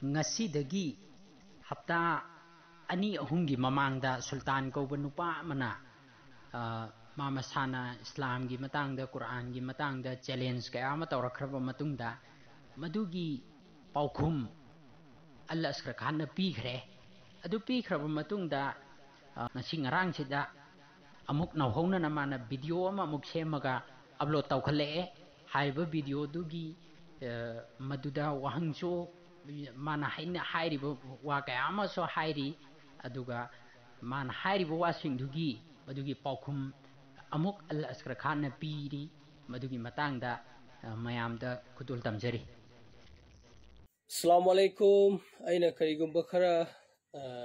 ngasi hafta ani ahumgi mamangda sultan kauba nupa amana mama sana Islam gi matangda Quran gi matangda challenge kaya ama tawrakraba matungda madugi paukhum Allah Asghar Khan na pikhre adu pikhraba matungda ngasi ngarang sida amuk nawhona na mana video ama amuk semaga upload tawkhale haiba video dugi maduda wahangso mana hairiba wa kaya ama so hairi aduga mana hairiba wasing dugi madugi paukhum amuk Allah Asghar Khan na piri madugi matangda mayamda kudul tamjari. Assalamualaikum. Aina karigumba khara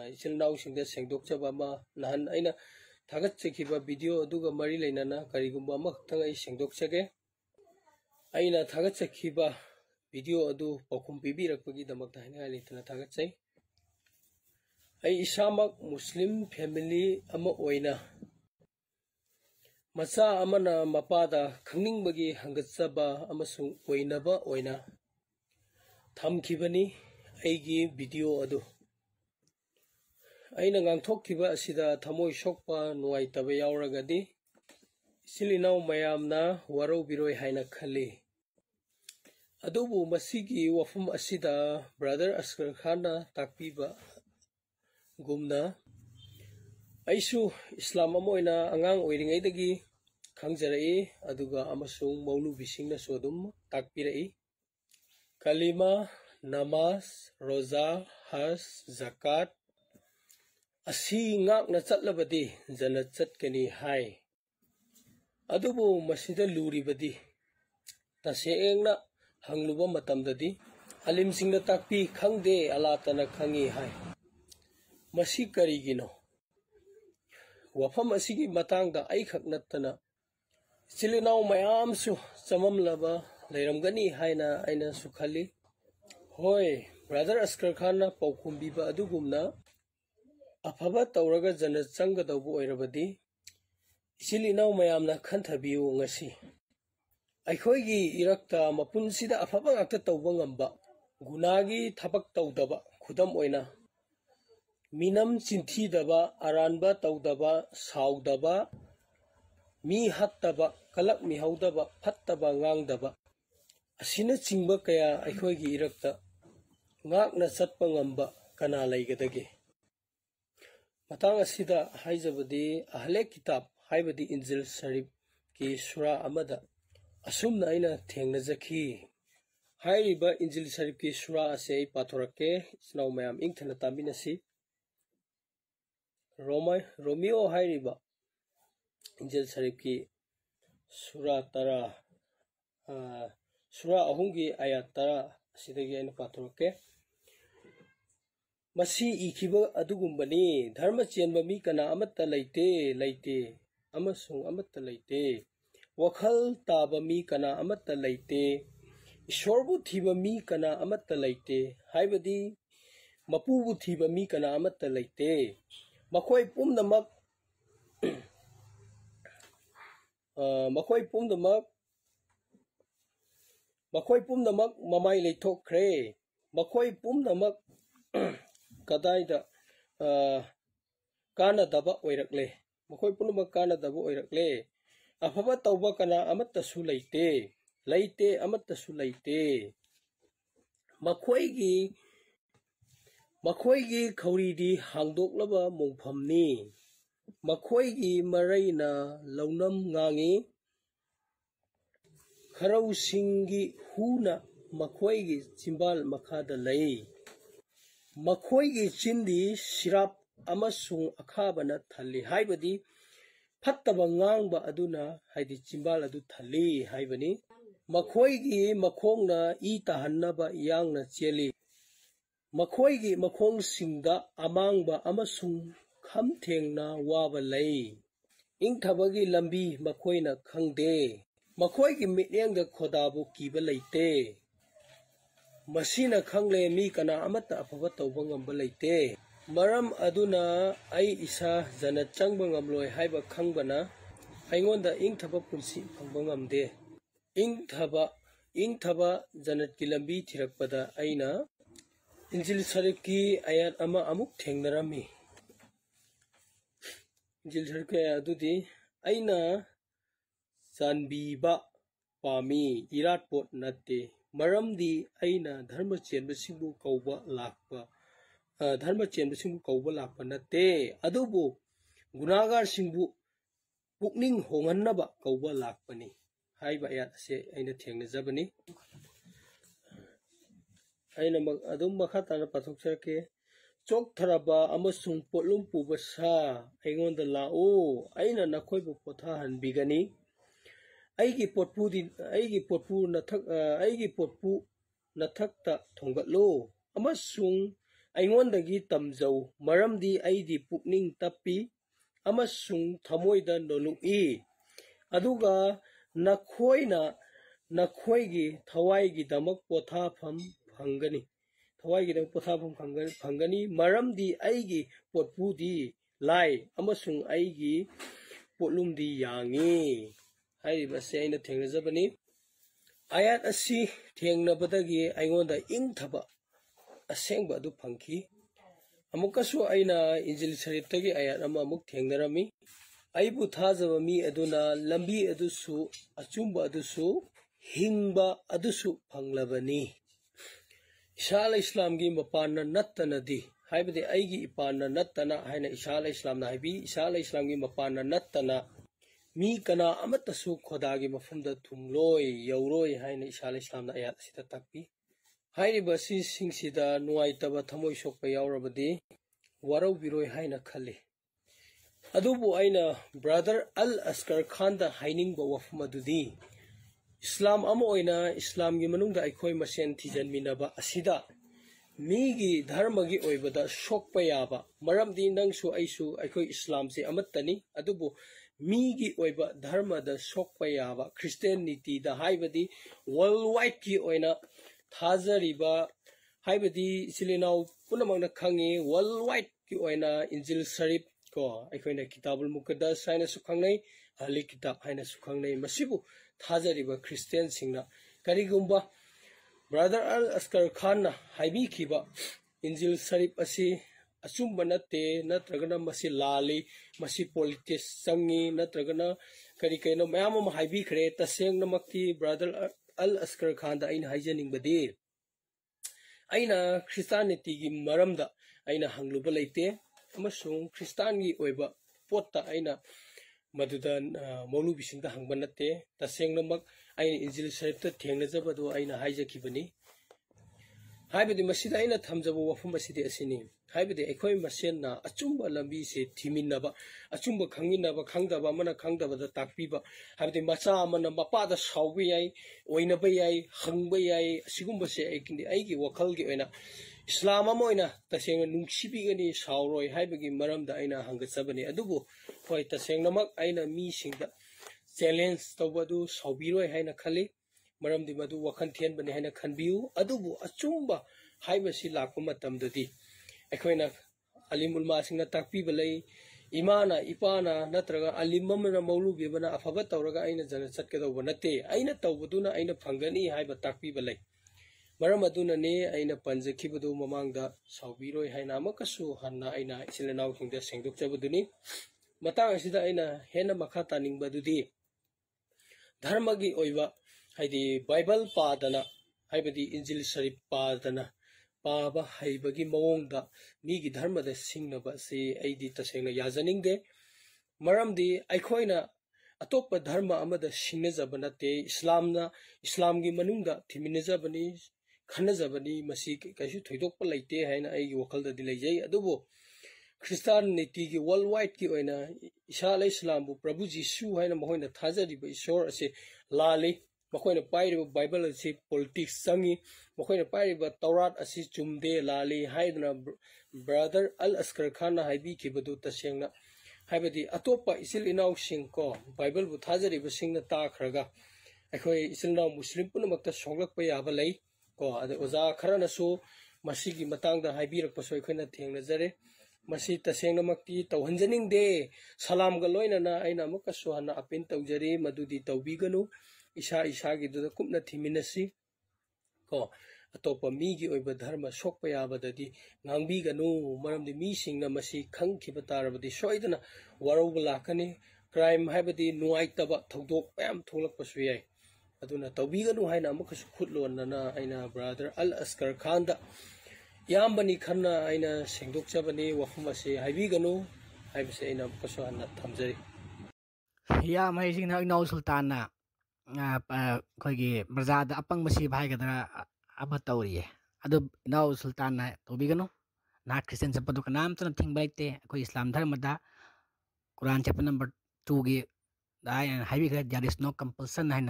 ichil naw singda sengdok chaba ma nahan aina thagat chekiba video aduga mari leinana karigumba ma khang ai sengdok chage. Aina thagat chekiba video adu paukhum pibi rakpagi damak tahina alitana thagat chai. Ai isamak Muslim family ama oina macha amana mapada khangningbagi hangatsaba amasung oinaba oina thamkhibani aigi video adu aina ngangthokkiba asida thamoi sokpa nuaitaba yauragadi silinau mayamna warau biroi haina khali adubu masigi wafum asida brother Asghar Khan na takpiba gumna aisu Islam amoina angang oiringaidagi khangjarai aduga amasung maulu bisingna sodum takpirai kalima namaz roza haj zakat asi ngak na chatlabadi janat chatkani hai adubu masida luribadi tasengna hangluba matamdadi alim singna takpi khangde alatana khangi hai masi karigino wafam asigi matangda ai khak nattana silinau mayamsu chamamlaba leiramgani haina aina sukhali hoi brother Asghar Khan na paukhum biba adugumna afaba tawraga janat changa dawbu oirabadi silinau mayamna khanthabiu ngasi aikhoigi irakta mapunsida afaba ngakta tawba ngamba gunagi thabak tawdaba khudam oina minam chinthi daba aranba tawdaba saudaba mi hattaba kalak mi haudaba phattaba ngangdaba asina chingba kaya aikhoigi irakta ngakna chatpa ngamba kana laigadage matang asida haijabadi ahle kitab haibadi Injil Sharif ki sura amada asumna aina thengnajaki hairiba Injil Sharif ki sura ase pathorake snaw mayam ingthana taminasi Romeo hairiba Injil Sharif ki sura tara sura ahungi ayat tara asidagi aina pathorake masi ikiba adugumbani dharma chenba mi kana amatta leite amasung amatta leite wakhal taba mi kana amatta leite ishorbu thiba mi kana amatta leite haibadi mapubu thiba mi kana amatta leite makhoi pumnamak makhoi pumnamak mamai leithokre makhoi pumnamak kadaida kana daba oirakle makhoi pumnamak kana daba oirakle afaba tawba kana amatta su leite amatta su leite makhoi khauridi hangdoklaba mongphamni makhoi maraina launam ngangi kharau singi huna makhoi chimbal makhada lei makhoi chindi sirap amasung akhabana thalli haibadi phattaba ngangba aduna haidi chimbal adu thalli haibani makhoi makhongna I tahannaba yangna cheli makhoi makhong singda amangba amasung khamthengna waba lei ingthabagi lambi makhoina khangde makhoigi mityangda khodabu kiba leite masina khangle mi kana amata afaba tawba ngamba leite maram aduna ai isa janat changba ngamloi haiba khangbana aingonda ingthaba punsi phangba ngamde ingthaba janat ki lambi thirakpada aina इंजिल शरीफ की आयत अमा अमुक थेंगनरमी इंजिल शरीफ के अदुदी अइना जानबीबा पामी इराट pot नते मरमदी अइना धर्म चेनबसिंबु कौबा लाकपा धर्म चेनबसिंबु कौबा लाकपा नते अदुबु गुनागार सिंबु पुकनिंग होंगन्नबा कौबा लाकपनी हाइबा आयत से अइना थेंगनजबनी अइना अदुम मखा ताना पथोकसके चोकथरबा अमसुंग पोलुम पुबसा अइगोंदा लाओ अइना नखोइबु पोथा हनबिगनी अइगी पोटपू नथक्ता थोंगतलो अमसुंग अइगोंदगी तमजौ मरमदी अइदी पुकनिंग तप्पी अमसुंग थमोइदा नोलुई अदुगा नखोइना नखोइगी थवाइगी दमक पोथाफम फंगनी थवाइगी दमक पोथाफम फंगनी मरमदी अइगी पोटपूदी लाई अमसुंग अइगी पोलुमदी यांगी हाइबसे अइना थेंगनजबनी आयत असि थेंगनबदगी अइगोंदा इंगथबा असेंगबा अदु फंखी अमुकसु अइना इंजिल शरीफतगी आयत अमा अमुक थेंगनरमी अइबु थाजबा मी अदुना लंबी अदुसु अचुंबा अदुसु हिंगबा अदुसु फंगलबनी ईसा इस्लामगी मपान नत्तनदी हाइबदि अइगी इपान नत्तना हाइना ईसा इस्लामना हाइबी ईसा इस्लामगी मपान नत्तना मी कना अमतसु खोदागी मफुमदा थुमलोय यौरोय हाइना ईसा इस्लामना आयत सिदा ताकपी हाइरिबा सिंगसिदा नुवाइतबा थमोय सोकपा यावरबदि वारौ बिरोय हाइना खल्ली अदुबु आइना ब्रदर अल अस्कर खान दा हाइनिंगबा वफम अदुदी इस्लाम अमा ओइना इस्लामगी मनुंगदा अइखोय मसेन थिजनमिनबा असिदा मीगी धर्मगी ओइबदा सोकपा याबा मरमदी नंगसु अइसु अइखोय इस्लाम से अमत्तनी अदुबु मीगी ओइबा धर्मदा सोकपा याबा क्रिश्चियनिटी दा हाइबदी वर्ल्ड वाइड की ओइना थाजरिबा हाइबदी सिलिनाउ पुनमंगना खंगी वर्ल्ड वाइड की ओइना इंजिल शरीफ को अइखोयना किताबुल मुकद्दस हाइना सुखंगनै हली किताब हाइना सुखंगनै मसिबु थाजरिबा क्रिश्चियन सिंगना करिगुंबा ब्रदर अल अस्कर खान ना हाइबी खिबा इंजिल शरीफ असि अचुंबा नते नत्रगना मसि लाली मसि पॉलिटिक्स संगी नत्रगना करी कैनो मयाम अमा हाइबी खरे तसेंगनमक्ति ब्रदर अल अस्कर खान दा अइना हाइजनिंगबदि अइना क्रिश्चियनिटी की मरमदा अइना हंगलुबा लैते अमसुंग क्रिस्तानगी ओइबा पोत्ता अइना मदुदा मौलुबिसिंगदा हंगबा नते तसेंगनमक अइना इंजिल शरीफता थेंगनजबदो अइना हाइजखिबनी हाइबदि मसिदा अइना थमजबो वफम असिदि असिनी हाइबदि अइखोय मसेनना अचुंबा लंबी से थिमिनबा अचुंबा खंगिनबा खंगदबा मना खंगदबदा ताकपीबा हाइबदि मचा अमना मपादा सावबा याई ओइनबा याई हंगबा याई सिगुंबसे अइगी वखलगी ओइना इस्लाम अमा ओइना तसेंग नुंगसिबिगनी सावरोय हाइबगी मरमदा अइना हंगचबनी अदुबु होय तसेंगनमक अइना मीसिंगदा चैलेंज तौबदु सावबिरोय हाइना खली मरमदी मदु वखन थेनबनी हाइना खनबियु अदुबु अचुंबा हाइबसी लाकपा मतमददी अखोइना अलिम उलमा सिंगना ताकपीबा लई इमाना इपाना नत्रगा अलिम अमना मौलुबीबना अफबा तौरगा अइना जन चटकदौबा नते अइना तौबदुना अइना फंगनी हाइबा ताकपीबा लई मरम अदुनने अइना पंजखिबदु ममांगदा सावबिरोय हाइना अमकसु हन्ना अइना इसिलनाउ सिंगदा सेंगदोकचबदुनी मतांग असिदा अइना हेना मखा तानिंगबदुदी धर्मगी ओइबा हाइदि बाइबल पादना हाइबदि इंजिल शरीफ पादना पाबा हाइबगी मवोंगदा मीगी धर्मदा सिंगनबा से अइदि तसेंगना याजनिंगदे मरमदी अइखोइना अतोप धर्म अमदा सिंगनजबा नते इस्लामगी मनुंगदा थिमिनजबनी खनजबनी मसी कैसु थोइदोकपा लैते हाइना अइगी वखलददि लैजै अदुबो क्रिश्चियनिटी की वर्ल्ड वाइड की ओइना ईसा इस्लामबु प्रभु जीसु हाइना मखोइना थाजरिबा ईश्वर असे लाली मखोइना पाइरिबा बाइबल असे पॉलिटिक्स संगी मखोइना पाइरिबा तौरात असे चुमदे लाली हाइदना ब्रदर अल अस्कर खान ना हाइबी खिबदु तसेंगना हाइबदि अतोपा इसिल इनाउ सिंग को बाइबल बु थाजरिबा सिंगना ताखरगा अखोइ इसिल इनाउ मुस्लिम पुनमक्ता सोंगलकपा याबा लई को अदे ओजा खरनसु मसीगी मतांगदा हाइबिरकपसो अखोइना थेंगनजरे मसी तसेंगनमक्ति तौहंजनिंगदे सलामगा लोइनना अइना अमुकसु हन्ना अपिन तौजरी मदुदि तौबिगनु ईसा ईसागी दुदा कुपना थिमिनसी को ꯑꯇꯣꯞꯄ ꯃꯤꯒꯤ ꯑꯣꯏꯕ ꯙꯔꯃ ꯁꯣꯛꯄ ꯌꯥꯕꯗꯗꯤ ꯉꯥꯡꯕꯤꯒꯅꯨ ꯃꯔꯝꯗꯤ ꯃꯤꯁꯤꯡꯅ ꯃꯁꯤ ꯈꯪꯈꯤꯕ ꯇꯥꯔꯕꯗꯤ ꯁꯣꯏꯗꯅ ꯋꯥꯔꯧꯕ ꯂꯥꯛꯀꯅꯤ ꯀ꯭ꯔꯥꯏꯝ ꯍꯥꯏꯕꯗꯤ ꯅꯨꯡꯉꯥꯏꯇꯕ ꯊꯧꯗꯣꯛ ꯃꯌꯥꯝ ꯊꯣꯛꯂꯛꯄꯁꯨ ꯌꯥꯏ ꯑꯗꯨꯅ ꯇꯧꯕꯤꯒꯅꯨ ꯍꯥꯏꯅ ꯑꯃꯨꯛꯀꯁꯨ ꯈꯨꯠ ꯂꯣꯟꯅꯅ ꯑꯩꯅ ꯕ꯭ꯔꯗꯔ ꯑꯜ ꯑꯁꯀꯔ ꯈꯥꯟꯗ ꯏꯌꯥꯝꯕꯅꯤ ꯈꯟꯅ ꯑꯩꯅ ꯁꯦꯡꯗꯣꯛꯆꯕꯅꯤ ꯋꯥꯐꯝ ꯑꯁꯤ ꯍꯥꯏꯕꯤꯒꯅꯨ ꯍꯥꯏꯕꯁꯦ ꯑꯩꯅ ꯑꯃꯨꯛꯀꯁꯨ ꯍꯟꯅ ꯊꯝꯖꯔꯤ ꯌꯥꯝ ꯍꯩꯁꯤꯡꯅ ꯏꯅꯥꯎ ꯁꯨꯜꯇꯥꯟꯅ ꯑꯩꯈꯣꯏꯒꯤ ꯄ꯭ꯔꯖꯥꯗ ꯑꯄꯪꯕ ꯁꯤꯕ ꯍꯥꯏꯒꯗ꯭ꯔꯥ ꯑꯃ ꯇꯧꯔꯤꯌꯦ ꯑꯗꯨ ꯏꯅꯥꯎ ꯁꯨꯜꯇꯥꯟꯅ ꯇꯧꯕꯤꯒꯅꯨ ꯅꯍꯥꯛ ꯈ꯭ꯔꯤꯁꯇꯤꯌꯟ ꯆꯠꯄꯗꯨ ꯀꯅꯥꯝꯇꯅ ꯊꯤꯡꯕ ꯂꯩꯇꯦ ꯑꯩꯈꯣꯏ ꯏꯁꯂꯥꯝ ꯙꯔꯃꯗ ꯀꯨꯔꯥꯟ ꯆꯦꯞꯇꯔ ꯅꯝꯕꯔ 2ꯒꯤ हाइबिखरे देयर इज नो कंपल्सन है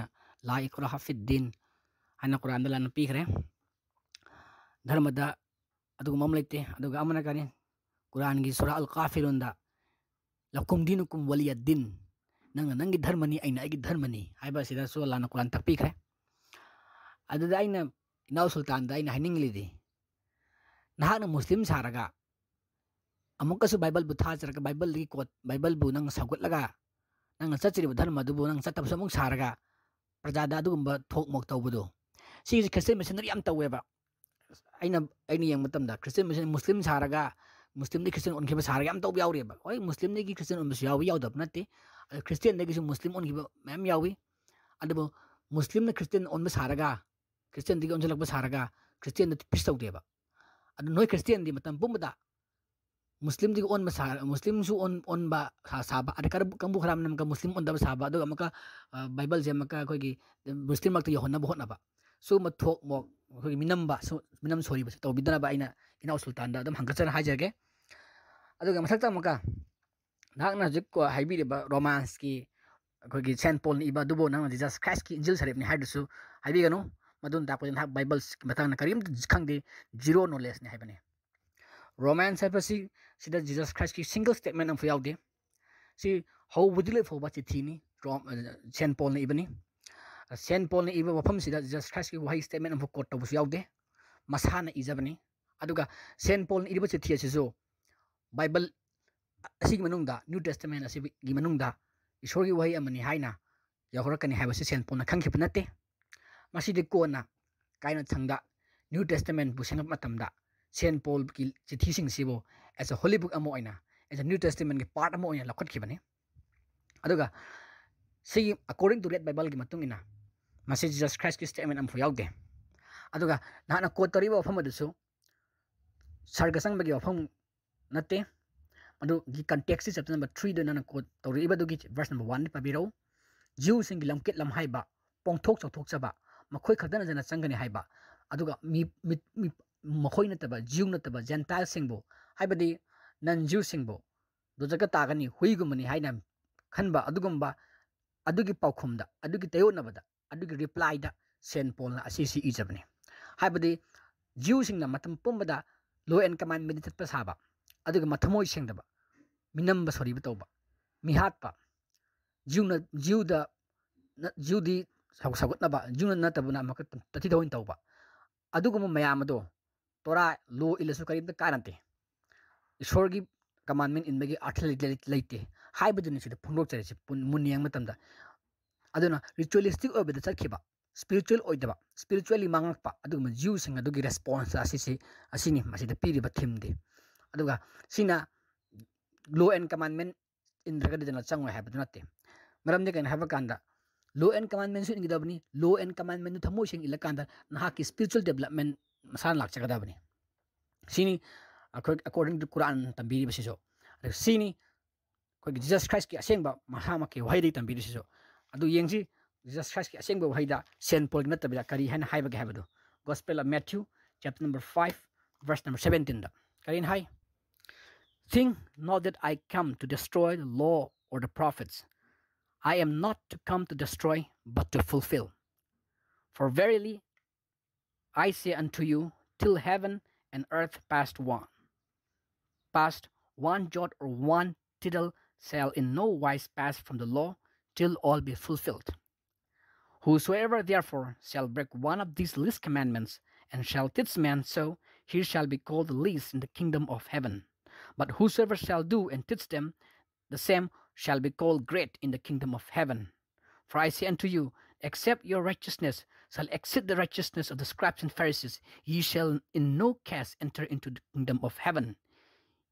ला इकराह फिद्दीन है कुरान लाना पीखरे धर्मद अदुगुम लेते अदुगा अमना कनी कुरान की सूरा अल काफिरुन लकुम दीनुकुम वलियद्दीन नंग नंगी धर्मनी अइना अइगी धर्मनी हाइबा सिदा सो लाना कुरान तकपीखरे अदुदा अइना इनाउ सुल्तान दा अइना हाइनिंगलिदि नहाना मुस्लिम सारगा अमुकसु बाइबल बु थाजरगा बाइबल ली कोट बाइबल बु नंग सगुतलगा नंग चचरिब धर्म दुबु नंग चतबसु अमुक सारगा प्रजादा अदुगुम्बा थोक मोक तौबदु सी क्रिश्चियन मिशनरी याम तौवेबा अइना यंग मतमदा क्रिश्चियन मिशन मुस्लिम सारगा मुस्लिम दी क्रिश्चियन उनखेबा सारगा याम तौब यावरेबा ओय मुस्लिम दी क्रिश्चियन उनबसु यावी यावदब नते क्रिश्चियन दी मुस्लिम उनखेबा मैम यावी अदबो मुस्लिम ने क्रिश्चियन उनबा सारगा क्रिश्चियन दी उनजलकबा सारगा क्रिश्चियन दी पिस तौदेबा अदु नोय क्रिश्चियन दी मतम पुमदा मुस्लिम दी ओन मसा मुस्लिम सु ओन बा साबा अरे कर कंबु खराम नम का मुस्लिम ओन दब साबा दो अमका बाइबल जे अमका कोई मुस्लिम मक्ति योहना बहोना सु मथोक मो कोई मिनम मिनम सोरी बस तो बिदना बा इना सुल्तान दा दम हंगचर हाजरगे अदुगा मसक्ता अमका नागना जिक को हाइबिरेबा रोमांस की कोई सेंट पॉल नि इबा दुबो नंग जीसस क्राइस्ट की इंजिल सरेब नि हाइदसु हाइबिगनो मदुन तापो जन बाइबल मतंग करीम खंगदे जीरो नॉलेज ने हाइबने रोमांस है सिदा जीसस क्राइस्ट की सिंगल स्टेटमेंट अम यावदे सी हाउ बुदिले फोबा चिठीनी सेंट पॉल ने इबनी सेंट पॉल ने इबा वफम सिदा जीसस क्राइस्ट की वही स्टेटमेंट अम कोट तबसु यावदे मसाना इजबनी अदुगा सेंट पॉल ने इबा चिठी असिसो बाइबल असिगी मनुंगदा न्यू टेस्टामेंट असिगी मनुंगदा ईश्वर की वही अमनी हाइना यावरकनी हाइबसे सेंट पॉल न खंखिब नते मसिदे कोना काइना थंगदा न्यू टेस्टामेंट बुसिंग मतमदा सेंट पॉल की चिठी सिंगसिबो एज अ होली बुक अमो आइना एज अ न्यू टेस्टामेंट की पार्ट अमो आइना लखटखिबने अदुगा सी अकॉर्डिंग टू रेड बाइबल की मतुंगिना मसे जीसस क्राइस्ट की स्टेटमेंट अमफु यावदे अदुगा नाना कोट तरिबो वफम अदुसु सर्ग संगबगी वफम नते अदु की कंटेक्स्ट चैप्टर नंबर 3 दो नाना कोट तरिबो दुगी वर्स नंबर 1 पाबिरो जीव सिंग लमकेट लम हाइबा पोंथोक चौथोक चबा मखोय खदना जना चंगनी हाइबा अदुगा मी मखोय नतबा जीव नतबा जेंटाइल सिंगबो हाइबदी नन जीव सिंगबो दोजका तागनी हुइगुमनी हाइना खनबा अदुगुम्बा अदुगी पाउखुमदा अदुगी तयोनबदा अदुगी रिप्लाइदा सेंट पॉल असिसी इजबनी हाइबदी जीव सिंगना मतम पुंबदा लो एंड कमांड मेडिटेट पसाबा अदुगा मथमोय सिंगदबा मिनम्बा सरीब तौबा मिहातपा जीवदा जीवदी सगुतनबा जीवना नतबना मक तथि दोइन तौबा अदुगुम मयामदो तोरा लो इलसु करीब कानते ईश्वर की कमांडमेंट इनबगी अर्थ लेते हाइबदुनि सिदा फुंडोक चरेसि मुनियंग मतमदा अदुना रिचुअलिस्टिक ओबदा चखिबा स्पिरिचुअल ओइदबा स्पिरिचुअली मांगपा अदुगुम जीव सिंग अदुगी रेस्पॉन्स असिनि मसिदा पीरिबा थीमदे अदुगा सिना लो एंड कमांडमेंट इनद्रगदि जना चंगो हाइबदु नते मरमदे कन हाइबा कांदा लो एंड कमांडमेंट सु इंगदबनी लो एंड कमांडमेंट थमो सिंग इलकांदा नहा की स्पिरिचुअल डेवलपमेंट मसान लाक्चगदाबनी सिनी अकॉर्डिंग टू कुरान तंबीरी बसिसो सिनी कोई जीसस क्राइस्ट की असेंबा महामा के वहाई तंबीरिसो अदु येंगजी जीसस क्राइस्ट की असेंबा वहाईदा सेंट पॉल नतबदा करी हैन हाइबगे हाइबदो gospel of Matthew chapter number 5 verse number 17 दा करीन हाई think not that I come to destroy the law or the prophets. I am not to come to destroy but to fulfill. For verily I say unto you, till heaven and earth passed one jot or one tittle shall in no wise pass from the law till all be fulfilled. Whosoever therefore shall break one of these least commandments and shall teach men so, he shall be called the least in the kingdom of heaven. But whosoever shall do and teach them, the same shall be called great in the kingdom of heaven. For I say unto you, except your righteousness shall exceed the righteousness of the scribes and Pharisees, ye shall in no case enter into the kingdom of heaven.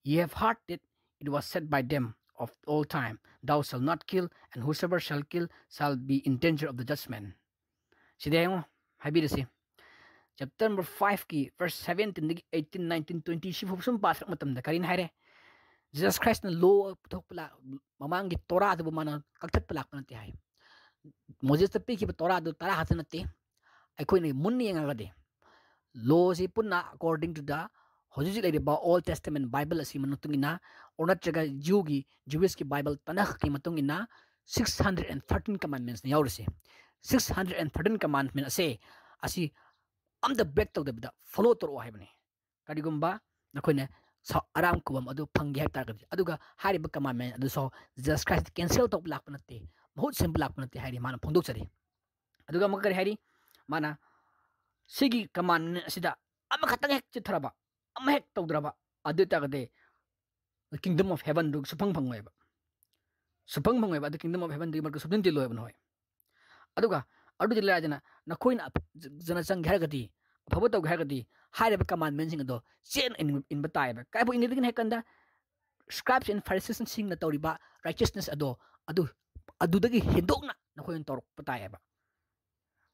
Ye have heard it was said by them of all time, thou shalt not kill, and whosoever shall kill shall be in danger of the judgment. Sidayong habirasi. Chapter number 5 ki verse 17 18 19 20 si fusum pasak matam da karin haire. Jesus Christ na law putok pala mamangi Torah do mana kaktat pala panati hai. Moses tapi ki Torah do tara hasanati ai koi ni munni nga gade. Law si punna according to the hojiji lady ba Old Testament Bible asi manutungina onat jaga Jewish ki Bible tanakh ki matungina 613 commandments ni yaurse. 613 commandments asi the break to the follow to Ohibne. Kadigumba, Nakone, so aram kubam, adu pangi target, aduga, Harry Bakaman, adu so Jesus Christ cancel to black penalty, most simple black penalty, Harry man ponduceri. Aduga Makar Harry, Mana, Sigi command Sida, Amakatang Chitraba, Amak to draba, Adutagade, the kingdom of heaven, do Supang Pangweb. Supang Pangweb, the kingdom of heaven, the Marcus of Dinty Loevenhoy. Aduga. Adu dilajana na koin jana sang gharagati phabato gharagati haire commandments ing do chen in batai ba kai bo ingidin hekanda scribes and Pharisees sing na toriba righteousness adu dagi hindokna na koin torok batai ba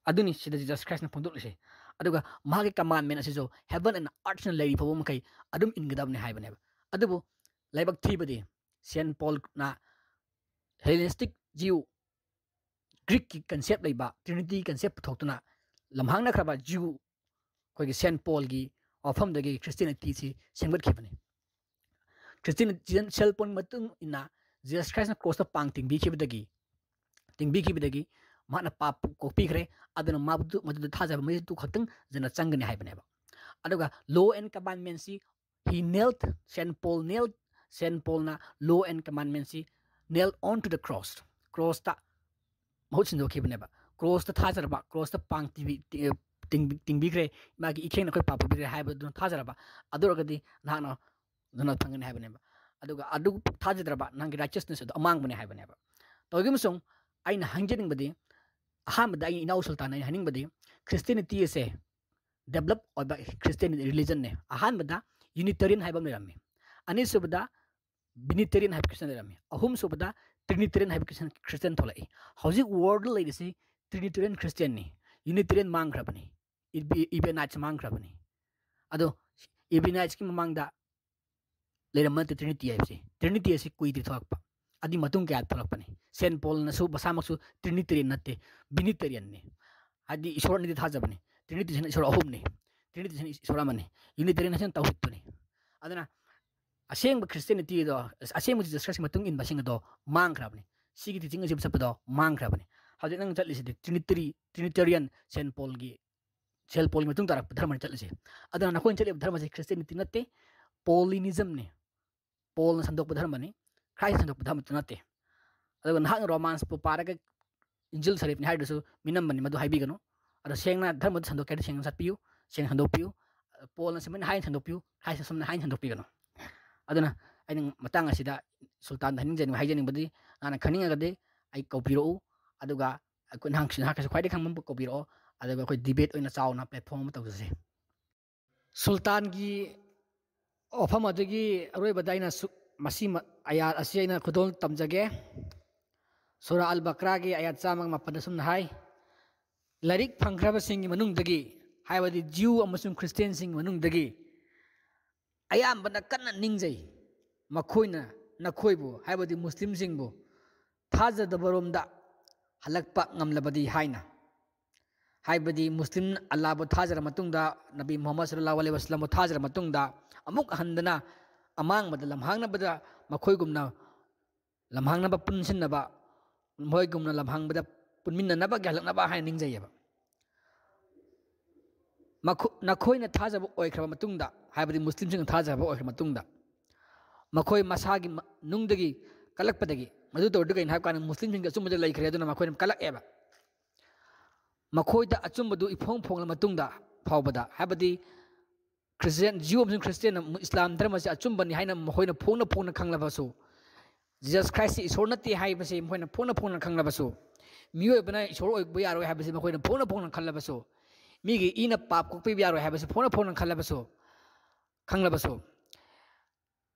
aduni sida Jesus Christ na pondok lise aduga magi commandment asiso heaven and earth na lady phobom kai adum ingidam ne haibane ba adubu laibak thibadi Saint Paul na Hellenistic Jew Greek concept laiba Trinity concept thokna lamhangna khaba Jew koi Saint Paul gi ofam dagi Christianity si sengbat khibane Christianity selpon matung ina Jesus Christ na cross ta pang tingbi khibdagi mana pap copy khre aduna mabdu madu thaja mai tu khatang jana changgani haibane ba aduga law and commandments si he nailed Saint Paul na law and commandments si nailed onto the cross ta most in the Kibneba, cross the Tazaraba, cross the Punk Ting Bigre, Maggie Ikan, Papa Bigre, Habit, Tazaraba, Adorgadi, Nana, the not Pangan Habaneba. Adu Tazadraba, Nangi righteousness among when I have never. Togimsong, I in hanging body, Hamadi in Sultan and Hanning body, Christianity is a developed or by Christian religion, a Hanbada, Unitarian Habanami, Anisubada, Binitarian have Christian Rami, a home subada. Trinitarian have Christian Tolai. How's it word legacy? Trinitarian Christian, Unitarian Mangrabani. It be Ibnach Mangrabani. Ado Ibnach among the later month Trinity FC. Trinity is a quid talk. Adi Matunga Talapani. Saint Paul Nasu Basamasu, Trinitarian Nate, Binitarian. Adi Ishorani Hazabani. Trinity is a home. Trinity is Soramani. Unitarian Tawituni. Adana. Asing Christianity do asing Jesus Christ matung in basing do mangrabni sigi teaching jib sapado mangrabni hawde nang chatli se Trinitarian Saint Paul matung tarak dharma chatli se adana na koin chatli dharma se Christianity natte Paulinism ne Paul na sandok dharma ne Christ sandok dharma natte adana na romance po paraga injil sarif ni haidu minam mani madu haibi gano ada seng na dharma sandok kade seng satpiu seng handok piu Paul na semen hain sandok piu Christ som na hain sandok piu gano aduna aning matang asida sultan haning jen haijening badi ana khaning agade ai kopiro aduga kun hangsin ha ka khwaide khangmam kopiro aduga koi debate oina chauna platform ta jase sultan gi ofam adagi aroi badaina masi ayat asiina khudol tamjage sura al baqara gi ayat chamang mapadasum hai larik phangraba sing manung dagi haibadi Jew amasung Christian sing manung dagi ayambana kanna ningjai makhoina nakhoibu haibadi muslim singbu thaja dabaromda halakpa ngamlabadi haina haibadi muslim allah bu thajara matungda nabi muhammad sallallahu alaihi wasallam thajara matungda amuk handana amang madalam hangna bada makhoigumna lamhangna ba punsinna ba moigumna lamhang bada punminna na ba galakna ba hain ningjai ba nakhoina thajaba oikhra matungda haibadi muslim sing thajaba oikhra matungda makhoi masagi nungdagi kalakpadagi madu to dugai ha kan muslim sing achum bada laikhre aduna makhoi kalak eba makhoi da achum badu ifong phong la matungda phawbada haibadi Christian Jew sing Christian Islam dharma se achum bani haina makhoi na phongna khangla basu Jesus Christ isor nati haibase moina phona phona khanglabasu miyo bana isor oibu yaro haibase moina phona phona khallabasu migi ina pap kokpi yaro haibase phona phona khallabasu khanglabasu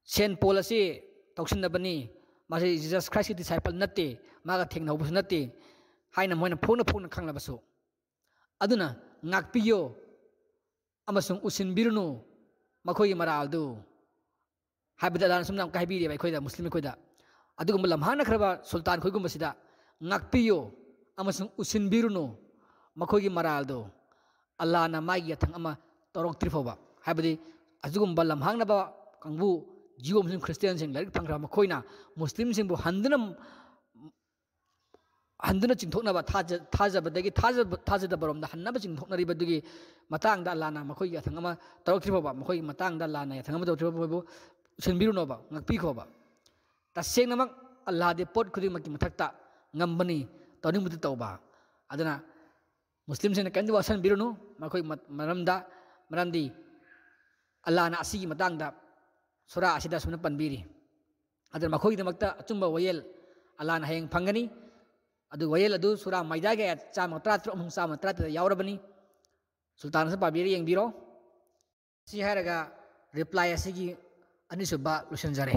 Saint Paul asi tausinabani masi Jesus Christ disciple nati maga thengnaubus nati haina moina phona phona khanglabasu aduna ngakpiyo amasung usinbirunu makhoi maraldu haibada dan sumnam kaibiri bai khoida muslim khoida adugum lamhana khraba sultan khoigum basida ngakpiyo amasung usinbiruno makhoi gi maraldu Allah na magi thang ama torok trifoba haibadi azugum lamhangna ba kangbu jiwo muslim christian sing larik phangra makhoina muslim sing bu handuna chingthokna ba thajabadagi thajada baromda hannaba chingthoknari badugi matang da Allah na makhoi gi thang ama torok trifoba makhoi gi matang da Allah na thang ama torok trifoba bu usinbiruno ba ngakpi khoba taseng namak Allah de pot khuding maki mathakta ngambani tawning mudu tawba adana muslim sing kandu wasan birunu makhoi maramdi Allah na asigi matangda sura asida suna panbiri adana makhoi de makta achumba wayel Allah na heng phangani adu wayel adu sura maida ge chama 33 yaurabani sultan sa pabiri yeng biro si haraga reply asigi anisuba lusanjare